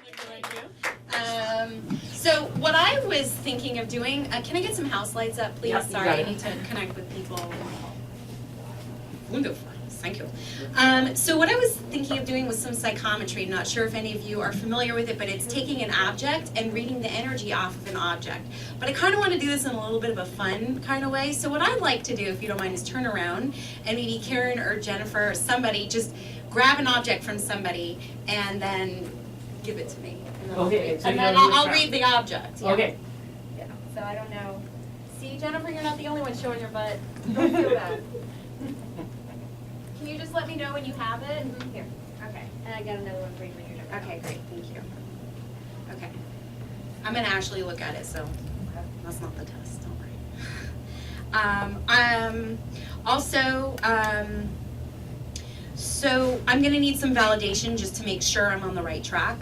Thank you. So what I was thinking of doing, can I get some house lights up, please? Yeah, Sorry, I need to connect with people. Wonderful. Thank you. So what I was thinking of doing was some psychometry. Not sure if any of you are familiar with it, but it's taking an object and reading the energy off of an object. But I kind of want to do this in a little bit of a fun kind of way. So what I'd like to do, if you don't mind, is turn around and maybe Karen or Jennifer or somebody just grab an object from somebody and then give it to me. Okay, so and then I'll read the object. Yeah. Okay. Yeah. So I don't know. See, Jennifer, you're not the only one showing your butt. Don't feel bad. Can you just let me know when you have it? Here. Okay. And I got another one for you when you're done. Okay, great. Thank you. Okay. I'm going to actually look at it, so that's not the test. Don't worry. So I'm going to need some validation just to make sure I'm on the right track.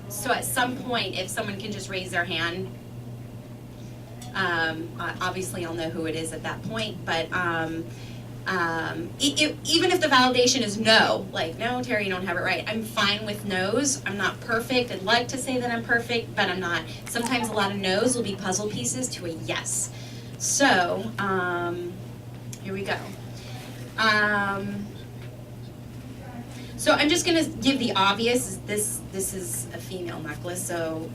So at some point, if someone can just raise their hand, obviously I'll know who it is at that point, but even if the validation is no, like, no, Terry, you don't have it right, I'm fine with no's. I'm not perfect. I'd like to say that I'm perfect, but I'm not. Sometimes a lot of no's will be puzzle pieces to a yes. So, here we go. So I'm just going to give the obvious. This is a female necklace, so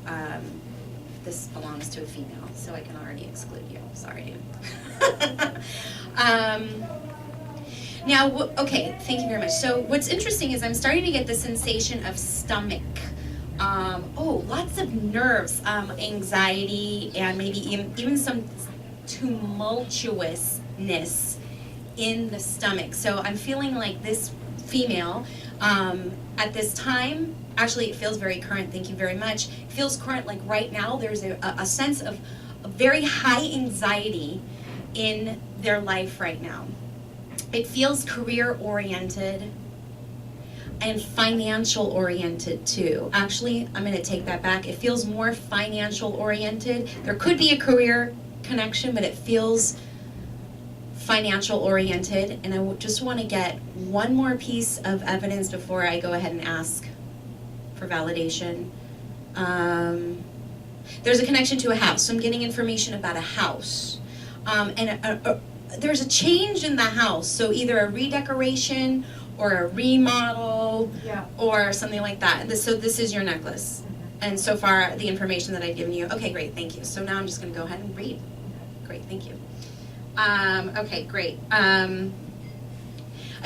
this belongs to a female, so I can already exclude you. Sorry, dude. Now, okay, thank you very much. So what's interesting is I'm starting to get the sensation of stomach. Lots of nerves, anxiety, and maybe even some tumultuousness in the stomach. So I'm feeling like this female, at this time, actually it feels very current, thank you very much. It feels current, like right now there's a sense of a very high anxiety in their life right now. It feels career-oriented and financial-oriented too. Actually, I'm going to take that back. It feels more financial-oriented. There could be a career connection, but it feels financial-oriented. And I just want to get one more piece of evidence before I go ahead and ask for validation. There's a connection to a house. So I'm getting information about a house. There's a change in the house, so either a redecoration or a remodel, or something like that. So this is your necklace, and so far the information that I've given you. Okay, great, thank you. So now I'm just going to go ahead and read. Great, thank you. Okay, great. I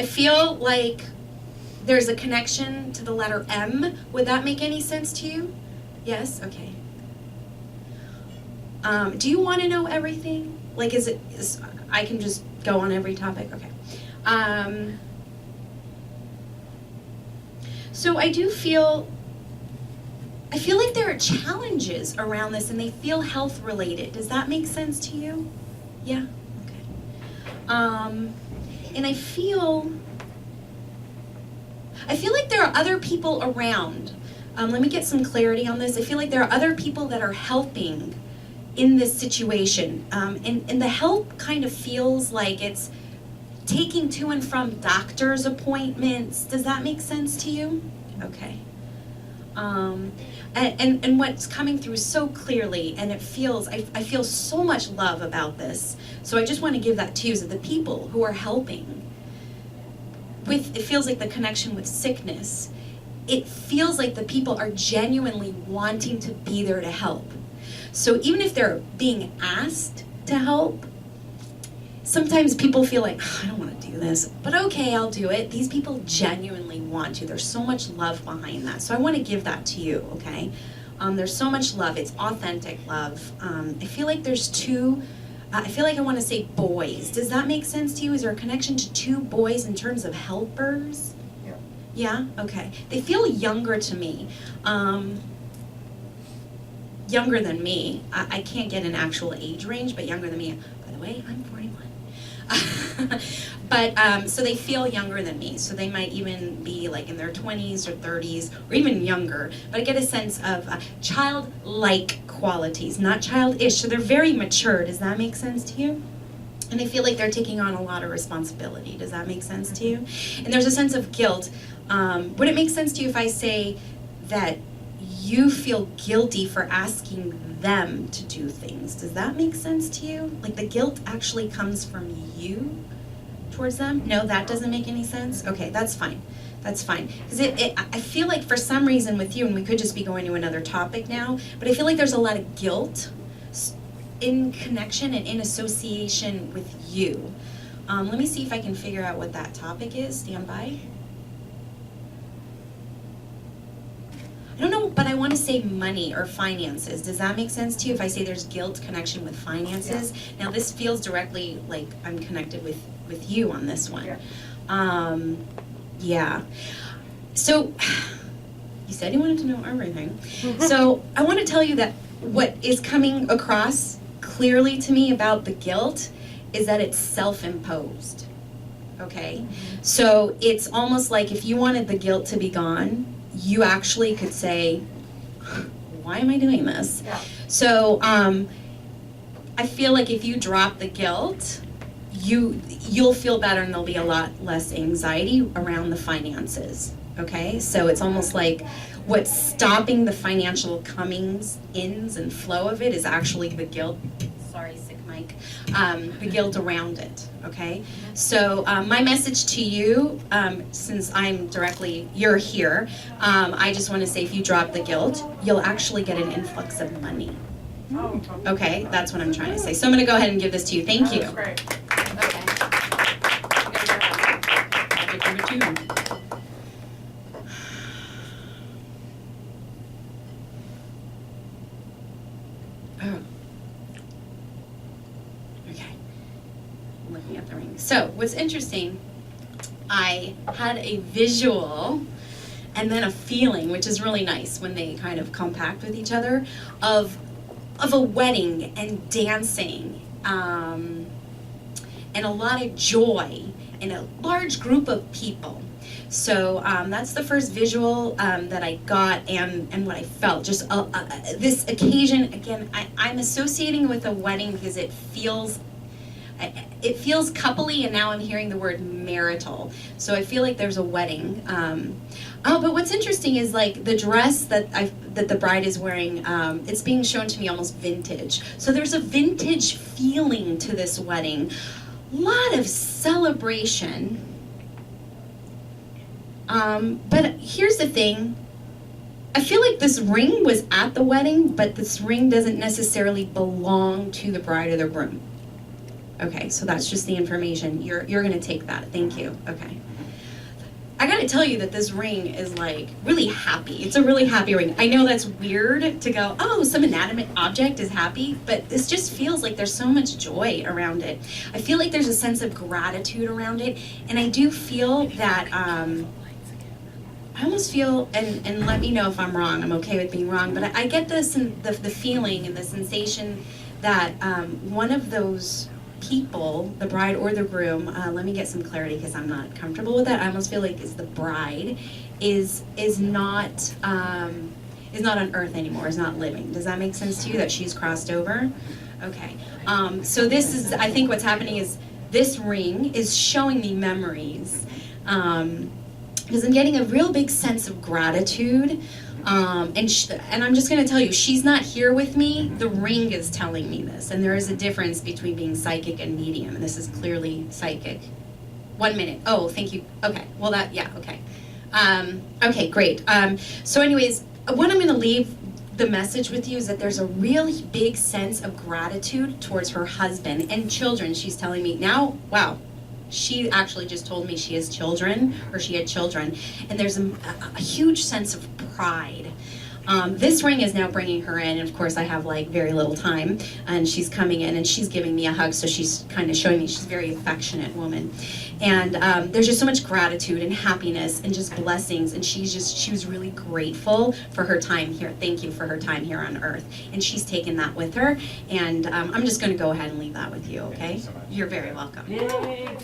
feel like there's a connection to the letter M. Would that make any sense to you? Yes. Okay. Do you want to know everything? Like, I can just go on every topic? Okay. So I feel like there are challenges around this and they feel health related. Does that make sense to you? Yeah? Okay. And I feel like there are other people around. Let me get some clarity on this. I feel like there are other people that are helping in this situation, and the help kind of feels like it's taking to and from doctor's appointments. Does that make sense to you? Okay. And what's coming through so clearly, and it feels, I feel so much love about this. So I just want to give that to you, so the people who are helping with, it feels like the connection with sickness. It feels like the people are genuinely wanting to be there to help. So even if they're being asked to help, sometimes people feel like, I don't want to do this, but okay, I'll do it. These people genuinely want to. There's so much love behind that. So I want to give that to you, okay? There's so much love. It's authentic love. I feel like there's two, I feel like I want to say boys. Does that make sense to you? Is there a connection to two boys in terms of helpers? Yeah. Yeah? Okay. They feel younger to me. Younger than me. I can't get an actual age range, but younger than me. By the way, I'm 41. But so they feel younger than me. So they might even be like in their 20s or 30s or even younger. But I get a sense of childlike qualities, not childish. So they're very mature. Does that make sense to you? And I feel like they're taking on a lot of responsibility. Does that make sense to you? And there's a sense of guilt. Would it make sense to you if I say that you feel guilty for asking them to do things. Does that make sense to you? Like the guilt actually comes from you towards them? No, that doesn't make any sense? Okay, that's fine. That's fine. Because I feel like for some reason with you, and we could just be going to another topic now, but I feel like there's a lot of guilt in connection and in association with you. Let me see if I can figure out what that topic is. Stand by. I don't know, but I want to say money or finances. Does that make sense to you if I say there's guilt connection with finances? Yeah. Now this feels directly like I'm connected with you on this one. Yeah. Yeah. So you said you wanted to know everything. So I want to tell you that what is coming across clearly to me about the guilt is that it's self-imposed. Okay? So it's almost like if you wanted the guilt to be gone, you actually could say, why am I doing this? Yeah. So I feel like if you drop the guilt, you'll feel better and there'll be a lot less anxiety around the finances. Okay? So it's almost like what's stopping the financial comings, ins, and flow of it is actually the guilt. Sorry, sick mic. The guilt around it. Okay? So my message to you, since you're here, I just want to say if you drop the guilt, you'll actually get an influx of money. Okay? That's what I'm trying to say. So I'm going to go ahead and give this to you. Thank you. That's great. Okay. Project number 2. Oh. Okay. I'm looking at the ring. So, what's interesting, I had a visual and then a feeling, which is really nice when they kind of compact with each other, of a wedding and dancing, and a lot of joy in a large group of people. So that's the first visual that I got and what I felt. Just this occasion, again, I'm associating with a wedding because it feels coupley, and now I'm hearing the word marital. So I feel like there's a wedding. But what's interesting is like the dress that the bride is wearing, it's being shown to me almost vintage. So there's a vintage feeling to this wedding. A lot of celebration. But here's the thing. I feel like this ring was at the wedding, but this ring doesn't necessarily belong to the bride or the groom. Okay, so that's just the information. You're going to take that. Thank you. Okay. I got to tell you that this ring is like really happy. It's a really happy ring. I know that's weird to go, oh, some inanimate object is happy, but this just feels like there's so much joy around it. I feel like there's a sense of gratitude around it, and I do feel that I almost feel, and let me know if I'm wrong, I'm okay with being wrong, but I get this and the feeling and the sensation that one of those people, the bride or the groom, let me get some clarity because I'm not comfortable with that. I almost feel like is the bride is not on earth anymore, is not living. Does that make sense to you that she's crossed over? Okay. So this is, I think what's happening is this ring is showing me memories. Because I'm getting a real big sense of gratitude, and I'm just going to tell you, she's not here with me. The ring is telling me this, and there is a difference between being psychic and medium, and this is clearly psychic. 1 minute. Oh, thank you. Okay. Well, okay. Okay, great. So anyways, what I'm going to leave the message with you is that there's a really big sense of gratitude towards her husband and children. She's telling me now, wow. She actually just told me she has children, or she had children, and there's a huge sense of pride. This ring is now bringing her in, and of course I have like very little time, and she's coming in and she's giving me a hug, so she's kind of showing me she's a very affectionate woman. And there's just so much gratitude and happiness and just blessings, and she was really grateful for her time here. Thank you for her time here on earth. And she's taken that with her, and I'm just going to go ahead and leave that with you, okay? Thank you so much. You're very welcome. Yay!